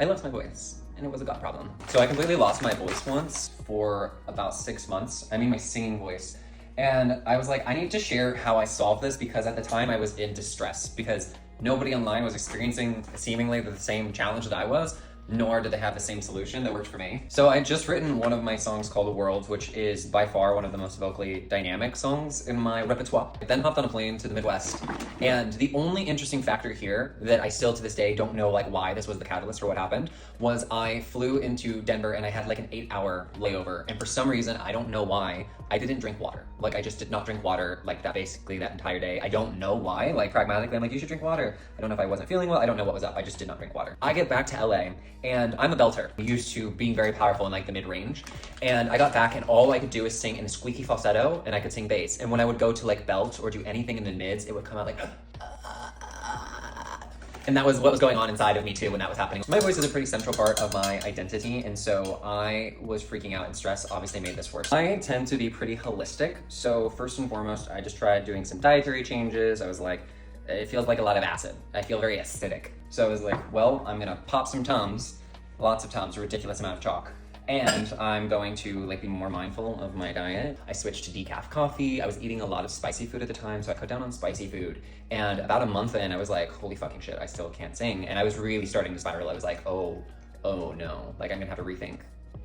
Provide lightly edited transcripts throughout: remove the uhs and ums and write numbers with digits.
I lost my voice, and it was a gut problem. So I completely lost my voice once for about 6 months. I mean my singing voice. And I was like, I need to share how I solved this because at the time I was in distress because nobody online was experiencing seemingly the same challenge that I was, nor did they have the same solution that worked for me. So I had just written one of my songs called The World, which is by far one of the most vocally dynamic songs in my repertoire. I then hopped on a plane to the Midwest, and the only interesting factor here that I still to this day don't know like why this was the catalyst or what happened was I flew into Denver and I had like an 8-hour layover, and for some reason, I don't know why, I didn't drink water. Like I just did not drink water like that basically that entire day. I don't know why, like pragmatically I'm like, you should drink water. I don't know if I wasn't feeling well, I don't know what was up, I just did not drink water. I get back to LA and I'm a belter, used to being very powerful in like the mid-range. And I got back and all I could do is sing in a squeaky falsetto and I could sing bass. And when I would go to like belt or do anything in the mids, it would come out like, and that was what was going on inside of me too when that was happening. My voice is a pretty central part of my identity, and so I was freaking out, and stress obviously made this worse. I tend to be pretty holistic, so first and foremost, I just tried doing some dietary changes. I was like, it feels like a lot of acid. I feel very acidic. So I was like, well, I'm gonna pop some Tums, lots of Tums, a ridiculous amount of chalk. And I'm going to like be more mindful of my diet. I switched to decaf coffee. I was eating a lot of spicy food at the time, so I cut down on spicy food. And about a month in, I was like, holy fucking shit, I still can't sing. And I was really starting to spiral. I was like, oh no, like I'm gonna have to rethink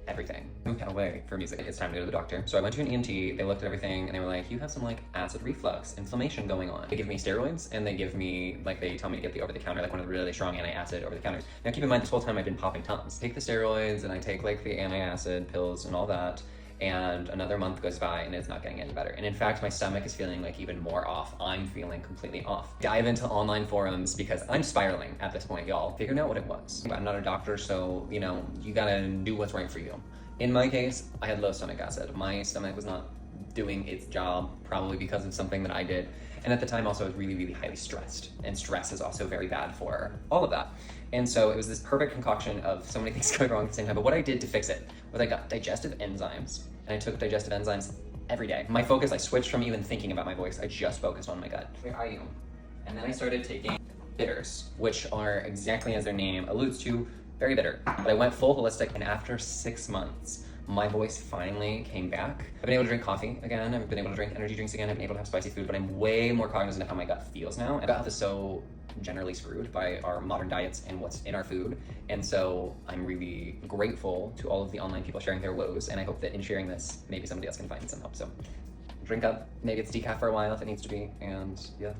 everything. I can't wait for music. It's time to go to the doctor. So I went to an ENT, they looked at everything and they were like, you have some like acid reflux inflammation going on. They give me steroids and they give me, like they tell me to get the over-the-counter, like one of the really strong anti-acid over-the-counters. Now keep in mind, this whole time I've been popping Tums. I take the steroids and I take like the anti-acid pills and all that. And another month goes by and it's not getting any better. And in fact, my stomach is feeling like even more off. I'm feeling completely off. Dive into online forums because I'm spiraling at this point, y'all. Figuring out what it was. I'm not a doctor, so you know, you gotta do what's right for you. In my case, I had low stomach acid. My stomach was not doing its job, probably because of something that I did. And at the time also I was really, really highly stressed. And stress is also very bad for all of that. And so it was this perfect concoction of so many things going wrong at the same time. But what I did to fix it was I got digestive enzymes, and I took digestive enzymes every day. My focus, I switched from even thinking about my voice, I just focused on my gut. Where are you? And then I started taking bitters, which are exactly as their name alludes to, very bitter. But I went full holistic, and after 6 months, my voice finally came back. I've been able to drink coffee again, I've been able to drink energy drinks again, I've been able to have spicy food, but I'm way more cognizant of how my gut feels now. And gut health is so generally screwed by our modern diets and what's in our food. And so I'm really grateful to all of the online people sharing their woes, and I hope that in sharing this, maybe somebody else can find some help. So drink up, maybe it's decaf for a while if it needs to be, and yeah.